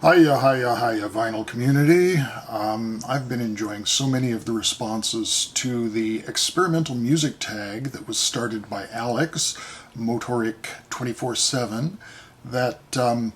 Hiya, vinyl community. I've been enjoying so many of the responses to the experimental music tag that was started by Alex, Motorik247, that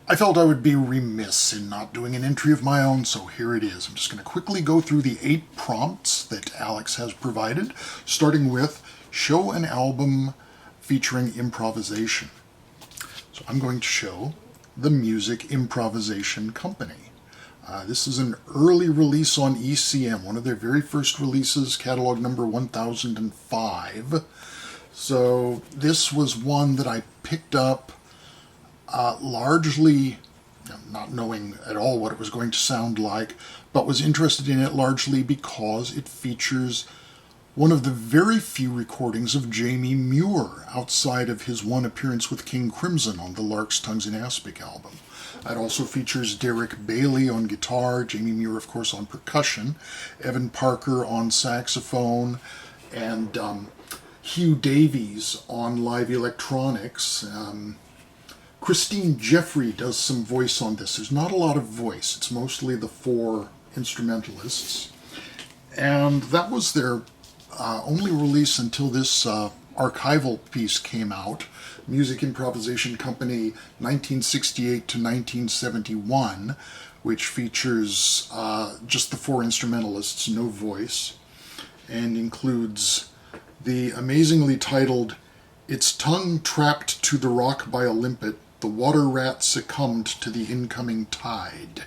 I felt I would be remiss in not doing an entry of my own, so here it is. I'm just going to quickly go through the 8 prompts that Alex has provided, starting with show an album featuring improvisation. So I'm going to show the Music Improvisation Company. This is an early release on ECM, one of their very first releases, catalog number 1005. So this was one that I picked up largely not knowing at all what it was going to sound like, but was interested in it largely because it features one of the very few recordings of Jamie Muir outside of his one appearance with King Crimson on the Lark's Tongues in Aspic album. It also features Derek Bailey on guitar, Jamie Muir, of course, on percussion, Evan Parker on saxophone, and Hugh Davies on live electronics. Christine Jeffrey does some voice on this. There's not a lot of voice. It's mostly the 4 instrumentalists. And that was their only release until this archival piece came out, Music Improvisation Company 1968 to 1971, which features just the 4 instrumentalists, no voice, and includes the amazingly titled "Its Tongue Trapped to the Rock by a Limpet, the Water Rat Succumbed to the Incoming Tide."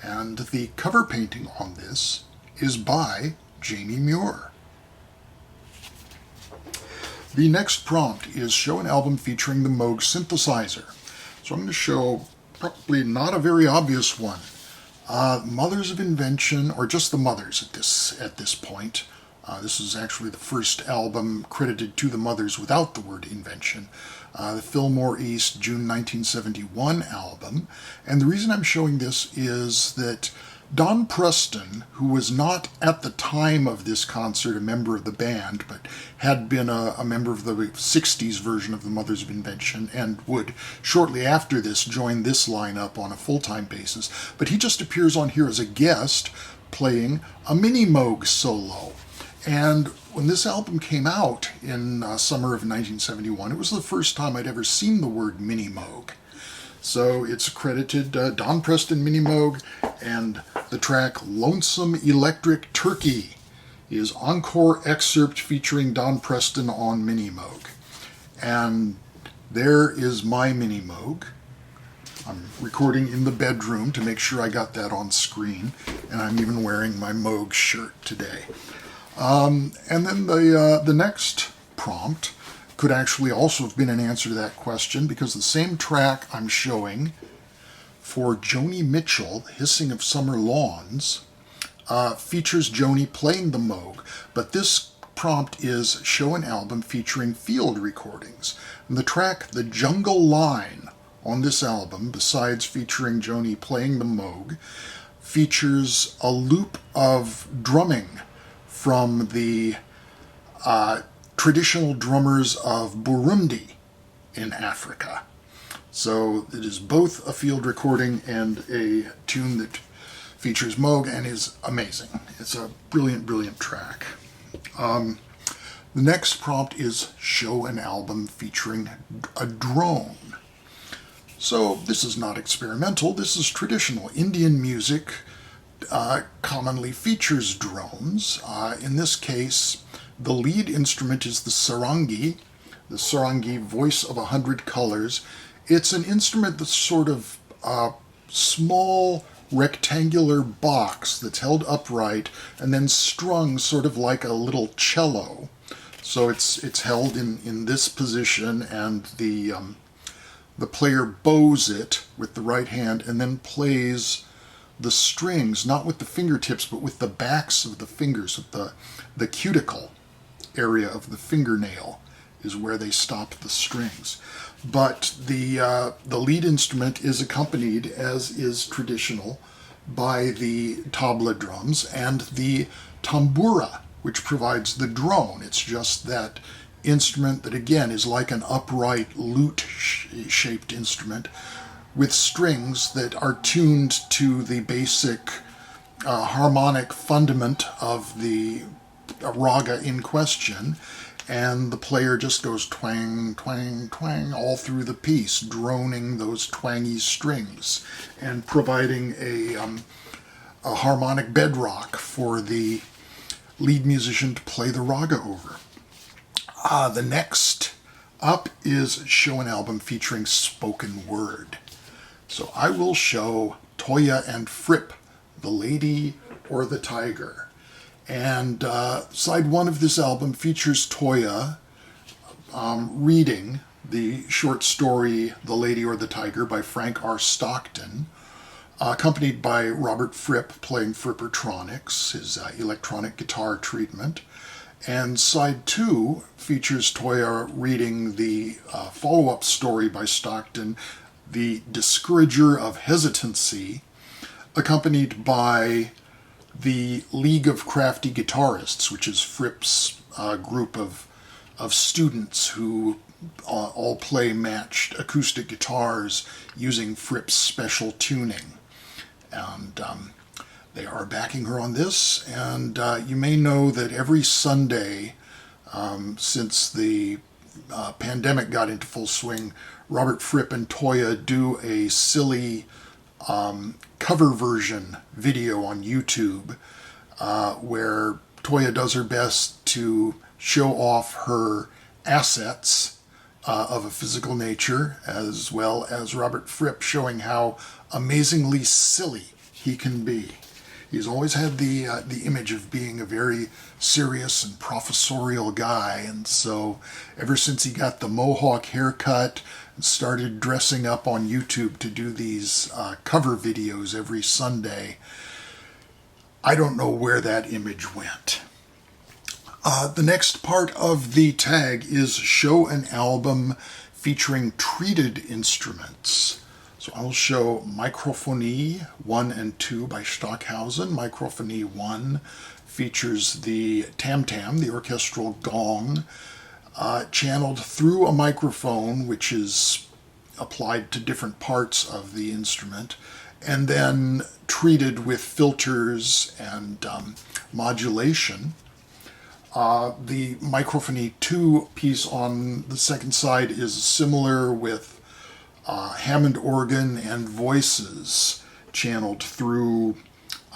And the cover painting on this is by Jamie Muir. The next prompt is show an album featuring the Moog synthesizer. So I'm going to show probably not a very obvious one. Mothers of Invention, or just the Mothers at this point. This is actually the first album credited to the Mothers without the word Invention. The Fillmore East June 1971 album. And the reason I'm showing this is that Don Preston, who was not at the time of this concert a member of the band, but had been a member of the 60s version of the Mothers of Invention, and would shortly after this join this lineup on a full-time basis, but he just appears on here as a guest playing a mini Moog solo. And when this album came out in summer of 1971, it was the first time I'd ever seen the word mini Moog. So it's credited Don Preston Mini Moog, and the track Lonesome Electric Turkey is encore excerpt featuring Don Preston on Mini Moog. And there is my Mini Moog. I'm recording in the bedroom to make sure I got that on screen, and I'm even wearing my Moog shirt today. And then the next prompt could actually also have been an answer to that question, because the same track I'm showing for Joni Mitchell, Hissing of Summer Lawns, features Joni playing the Moog, but this prompt is show an album featuring field recordings. And the track The Jungle Line on this album, besides featuring Joni playing the Moog, features a loop of drumming from the traditional drummers of Burundi in Africa. So it is both a field recording and a tune that features Moog and is amazing. It's a brilliant, brilliant track. The next prompt is show an album featuring a drone. So this is not experimental, this is traditional. Indian music commonly features drones. In this case, the lead instrument is the sarangi voice of 100 colors. It's an instrument that's sort of a small rectangular box that's held upright and then strung sort of like a little cello. So it's held in this position, and the player bows it with the right hand and then plays the strings, not with the fingertips, but with the backs of the fingers, with the cuticle area of the fingernail is where they stop the strings. But the lead instrument is accompanied, as is traditional, by the tabla drums and the tambura, which provides the drone. It's just that instrument that, again, is like an upright lute-shaped instrument with strings that are tuned to the basic harmonic fundament of the raga in question, and the player just goes twang, twang, twang all through the piece, droning those twangy strings and providing a harmonic bedrock for the lead musician to play the raga over. The next up is show an album featuring spoken word. So I will show Toya and Fripp, the Lady or the Tiger. And side one of this album features Toya reading the short story The Lady or the Tiger by Frank R. Stockton, accompanied by Robert Fripp playing Frippertronics, his electronic guitar treatment. And side two features Toya reading the follow-up story by Stockton, The Discourager of Hesitancy, accompanied by the League of Crafty Guitarists, which is Fripp's group of students who all play matched acoustic guitars using Fripp's special tuning. And they are backing her on this, and you may know that every Sunday since the pandemic got into full swing, Robert Fripp and Toya do a silly cover version video on YouTube where Toya does her best to show off her assets of a physical nature, as well as Robert Fripp showing how amazingly silly he can be. He's always had the image of being a very serious and professorial guy, and so ever since he got the mohawk haircut and started dressing up on YouTube to do these cover videos every Sunday, I don't know where that image went. The next part of the tag is show an album featuring treated instruments. So I'll show Microphony 1 and 2 by Stockhausen. Microphony 1 features the tam-tam, the orchestral gong, channeled through a microphone, which is applied to different parts of the instrument, and then treated with filters and modulation. The Microphony 2 piece on the second side is similar, with Hammond organ and voices channeled through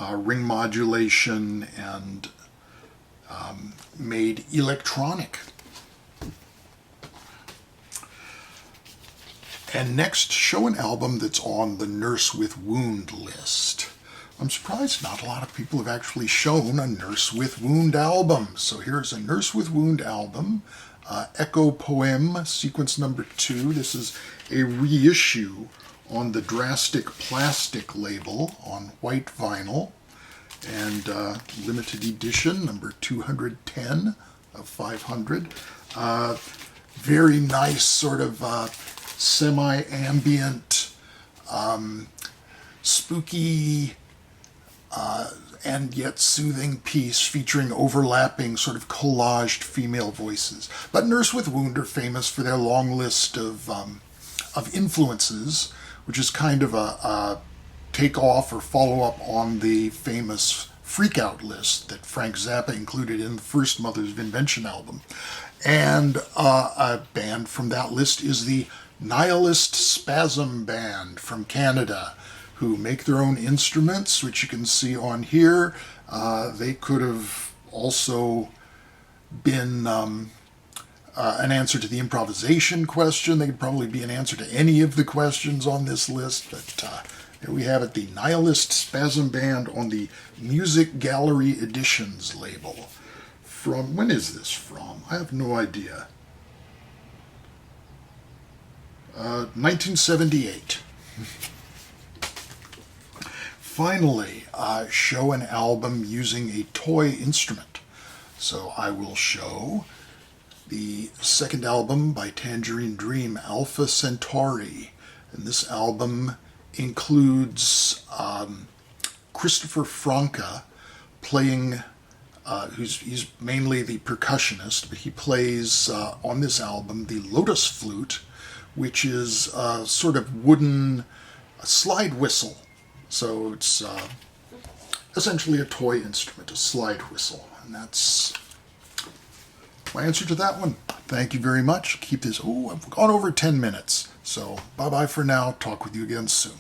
ring modulation and made electronic. And next, show an album that's on the Nurse with Wound list. I'm surprised not a lot of people have actually shown a Nurse with Wound album. So here's a Nurse with Wound album, Echo Poem, sequence number 2. This is a reissue on the Drastic Plastic label on white vinyl, and limited edition number 210 of 500. Very nice sort of semi-ambient, spooky, and yet soothing piece featuring overlapping sort of collaged female voices. But Nurse with Wound are famous for their long list of influences, which is kind of a takeoff or follow-up on the famous Freak Out list that Frank Zappa included in the first Mothers of Invention album. And a band from that list is the Nihilist Spasm Band from Canada, who make their own instruments, which you can see on here. They could have also been an answer to the improvisation question. They could probably be an answer to any of the questions on this list, but here we have it, the Nihilist Spasm Band on the Music Gallery Editions label. From, when is this from? I have no idea. 1978. Finally, show an album using a toy instrument. So I will show the second album by Tangerine Dream, Alpha Centauri. And this album includes Christopher Franke playing, he's mainly the percussionist, but he plays on this album the Lotus Flute, which is a sort of wooden slide whistle. So it's essentially a toy instrument, a slide whistle. And that's my answer to that one. Thank you very much. Keep this. Oh, I've gone over 10 minutes. So bye-bye for now. Talk with you again soon.